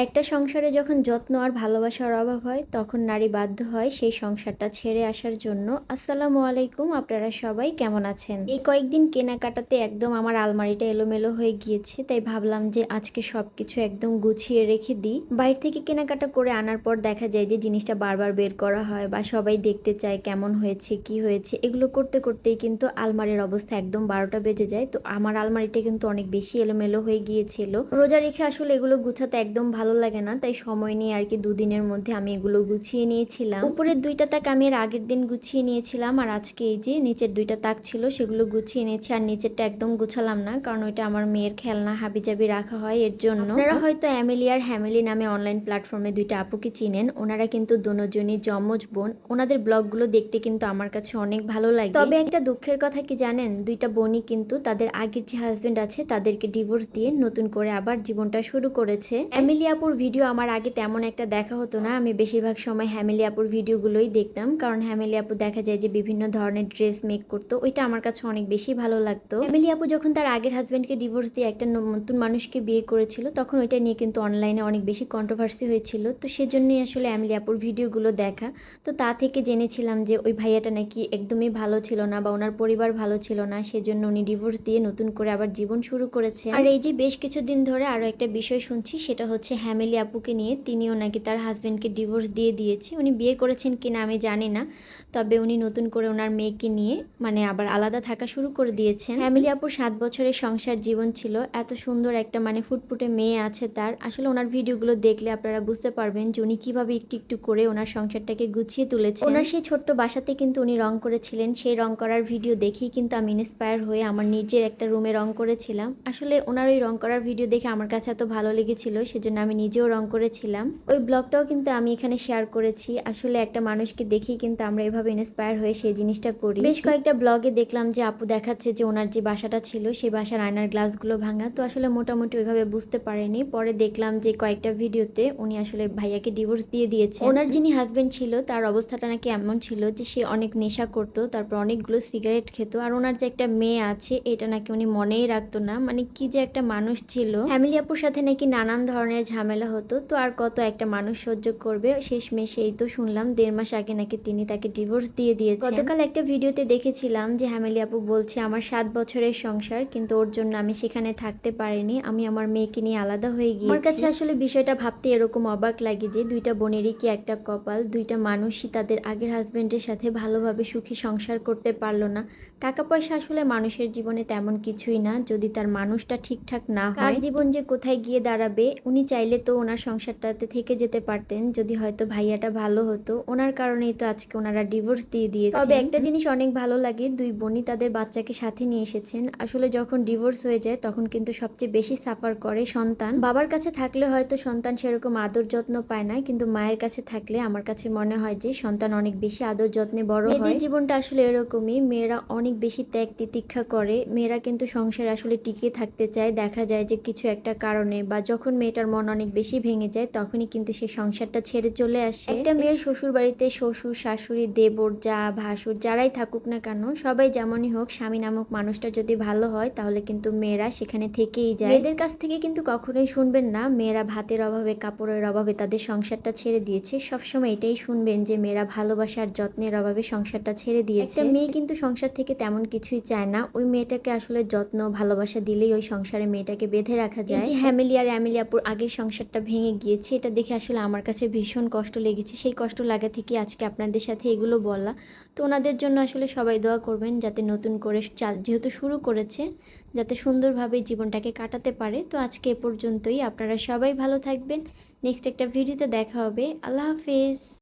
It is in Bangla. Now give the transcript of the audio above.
একটা সংসারে যখন যত্ন আর ভালোবাসার অভাব হয় তখন নারী বাধ্য হয় সেই সংসারটা ছেড়ে আসার জন্য। আসসালামু আলাইকুম, আপনারা সবাই কেমন আছেন? এই কয়েকদিন কেনাকাটাতে একদম আমার আলমারিটা এলোমেলো হয়ে গিয়েছে, তাই ভাবলাম যে আজকে সবকিছু একদম গুছিয়ে রেখে দিই। বাইরে থেকে কেনাকাটা করে আনার পর দেখা যায় যে জিনিসটা বারবার বের করা হয় বা সবাই দেখতে চায় কেমন হয়েছে কি হয়েছে, এগুলো করতে করতেই কিন্তু আলমারির অবস্থা একদম 12টা বেজে যায়। তো আমার আলমারিটা কিন্তু অনেক বেশি এলোমেলো হয়ে গিয়েছিল। রোজা রেখে আসলে এগুলো গুছাতে একদম ভালো লাগে না, তাই সময় নিয়ে আর কি দুদিনের মধ্যে আমি এগুলো গুছিয়ে নিয়েছিলাম। উপরের দুইটা তাক আমি এর আগের দিন গুছিয়ে নিয়েছিলাম, আর আজকে এই যে নিচের দুইটা তাক ছিল সেগুলো গুছিয়ে নিয়েছি। আর নিচেরটা একদম গুছালাম না, কারণ ওইটা আমার মেয়ের খেলনা হাবিজাবি রাখা হয় এর জন্য। আপনারা হয়তো অ্যামেলি আর হ্যামেলি নামে অনলাইন প্ল্যাটফর্মে দুইটা আপুকে চিনেন। ওনারা কিন্তু দুজনই যমজ বোন। ওনাদের ব্লগগুলো দেখতে কিন্তু আমার কাছে অনেক ভালো লাগে। তবে একটা দুঃখের কথা কি জানেন, দুইটা বোনই কিন্তু তাদের আগের যে হাজবেন্ড আছে তাদেরকে ডিভোর্স দিয়ে নতুন করে আবার জীবনটা শুরু করেছে। অ্যামেলি আপুর ভিডিও আমার আগে তেমন একটা দেখা হতো না, আমি বেশিরভাগ সময় হ্যামেলি আপুর ভিডিওগুলোই দেখতাম, কারণ হ্যামেলি আপু দেখা যায় যে বিভিন্ন ধরনের ড্রেস মেক করতো, ওইটা আমার কাছে অনেক বেশি ভালো লাগতো। হ্যামেলি আপু যখন তার আগের হাজবেন্ডকে ডিভোর্স দিয়ে একটা নতুন মানুষকে বিয়ে করেছিল, তখন ওইটা নিয়ে কিন্তু অনলাইনে অনেক বেশি কন্ট্রোভার্সি হয়েছিল। তো সেজন্যই আসলে অ্যামেলি আপুর ভিডিওগুলো দেখা। তো তা থেকে জেনেছিলাম যে ওই ভাইয়াটা নাকি একদমই ভালো ছিল না বা ওনার পরিবার ভালো ছিল না, সেজন্য উনি ডিভোর্স দিয়ে নতুন করে আবার জীবন শুরু করেছে। আর এই যে বেশ কিছুদিন ধরে আরো একটা বিষয় শুনছি, সেটা হচ্ছে হ্যামেলি আপুকে নিয়ে, তিনিও নাকি তার হাজবেন্ডকে ডিভোর্স দিয়ে দিয়েছে। উনি বিয়ে করেছেন কিনা আমি জানি না, তবে উনি নতুন করে ওনার মেয়েকে নিয়ে মানে আবার আলাদা থাকা শুরু করে দিয়েছেন। হ্যামেলি আপুর 7 বছরের সংসার জীবন ছিল, এত সুন্দর একটা মানে ফুটফুটে মেয়ে আছে তার। আসলে ওনার ভিডিওগুলো দেখলে আপনারা বুঝতে পারবেন যে উনি কিভাবে একটু একটু করে ওনার সংসারটাকে গুছিয়ে তুলেছে। ওনার সেই ছোট্ট বাসাতে কিন্তু উনি রং করেছিলেন, সেই রং করার ভিডিও দেখেই কিন্তু আমি ইন্সপায়ার হয়ে আমার নিজের একটা রুমে রং করেছিলাম। আসলে ওনার ওই রং করার ভিডিও দেখে আমার কাছে এত ভালো লেগেছিল, সেজন্য আমি নিজেও রং করেছিলাম। ওই ব্লগটাও কিন্তু আমি এখানে শেয়ার করেছি। আসলে একটা মানুষকে দেখেই কিন্তু আমরা এভাবে ইন্সপায়ার হয়ে সেই জিনিসটা করি। বেশ কয়েকটা ব্লগে দেখলাম যে আপু দেখাচ্ছে যে ওনার যে বাসাটা ছিল সেই বাসার আয়নার গ্লাসগুলো ভাঙা, তো আসলে মোটামুটি ওইভাবে বুঝতে পারেনি। পরে দেখলাম যে কয়েকটা ভিডিওতে উনি আসলে ভাইয়াকে ডিভোর্স দিয়ে দিয়েছে। ওনার যিনি হাজবেন্ড ছিল তার অবস্থাটা নাকি এমন ছিল যে সে অনেক নেশা করতো, তারপর অনেকগুলো সিগারেট খেত, আর ওনার যে একটা মেয়ে আছে এটা নাকি উনি মনেই রাখতো না। মানে কি যে একটা মানুষ ছিল। ফ্যামিলি আপুর সাথে নাকি নানান ধরনের ঝামেলা হতো, তো আর কত একটা মানুষ সহ্য করবে। শেষমেশ এই তো শুনলাম 1.5 মাস আগে নাকি তিনি তাকে ডিভোর্স দিয়ে দিয়েছেন। গতকাল একটা ভিডিওতে দেখেছিলাম যে হ্যামিলি আপু বলছে আমার 7 বছরের সংসার, কিন্তু ওর জন্য আমি সেখানে থাকতে পারিনি, আমি আমার মেয়েকে নিয়ে আলাদা হয়ে গিয়েছি। আমার কাছে আসলে বিষয়টা ভাবতে এরকম অবাক লাগে যে দুইটা বোনেরই কি একটা কপাল, দুইটা মানুষই তাদের আগের হাজবেন্ডের সাথে ভালোভাবে সুখী সংসার করতে পারলো না। টাকা পয়সা আসলে মানুষের জীবনে তেমন কিছুই না, যদি তার মানুষটা ঠিকঠাক না হয়। কার জীবন যে কোথায় গিয়ে দাঁড়াবে, উনি চাইলে তো ওনার সংসারটাতে থেকে যেতে পারতেন যদি হয়তো ভাইয়াটা ভালো হতো। ওনার কারণেই তো আজকে ওনারা ডিভোর্স দিয়ে দিয়েছে। তবে একটা জিনিস অনেক ভালো লাগে, দুই বোনই তাদের বাচ্চাকে সাথে নিয়ে এসেছেন। আসলে যখন ডিভোর্স হয়ে যায় তখন কিন্তু সবচেয়ে বেশি সাফার করে সন্তান। বাবার কাছে থাকলে হয়তো সন্তান সেরকম আদর যত্ন পায় না, কিন্তু মায়ের কাছে থাকলে আমার কাছে মনে হয় যে সন্তান অনেক বেশি আদর যত্নে বড় হয়। মেয়েদের জীবনটা আসলে এরকমই, মেয়েরা অনেক বেশি ত্যাগ তিতিক্ষা করে। মেয়েরা কিন্তু সংসারে আসলে টিকে থাকতে চায়, দেখা যায় যে কিছু একটা কারণে বা যখন মেয়েটার মন অনেক বেশি ভেঙে যায় তখনই কিন্তু সে সংসারটা ছেড়ে চলে আসে। একটা মেয়ের শ্বশুর বাড়িতে শ্বশুর শাশুড়ি দেবর যা ভাসুর যারাই থাকুক না কেন, সবাই যেমনই হোক, স্বামী নামক মানুষটা যদি ভালো হয় তাহলে কিন্তু মেয়েরা সেখানে থেকেই যায়। মেয়েদের কাছ থেকে কিন্তু কখনোই শুনবেন না মেয়েরা ভাতের অভাবে কাপড়ের অভাবে তাদের সংসারটা ছেড়ে দিয়েছে। সবসময় এটাই শুনবেন যে মেয়েরা ভালোবাসার যত্নের অভাবে সংসারটা ছেড়ে দিয়েছে। একটা মেয়ে কিন্তু সংসার থেকে তেমন কিছুই চায় না, ওই মেয়েটাকে আসলে যত্ন ভালোবাসা দিলেই ওই সংসারে মেয়েটাকে বেঁধে রাখা যায়। যে হ্যামিলি আর অ্যামিলিয়াপুর আগের সংসারটা ভেঙে গিয়েছে, এটা দেখে আসলে আমার কাছে ভীষণ কষ্ট লেগেছে। সেই কষ্ট লাগা থেকে আজকে আপনাদের সাথে এগুলো বলা। তো ওনাদের জন্য আসলে সবাই দোয়া করবেন যাতে নতুন করে যেহেতু শুরু করেছে যাতে সুন্দরভাবে জীবনটাকে কাটাতে পারে। তো আজকে এ পর্যন্তই, আপনারা সবাই ভালো থাকবেন। নেক্সট একটা ভিডিওতে দেখা হবে। আল্লাহ হাফেজ।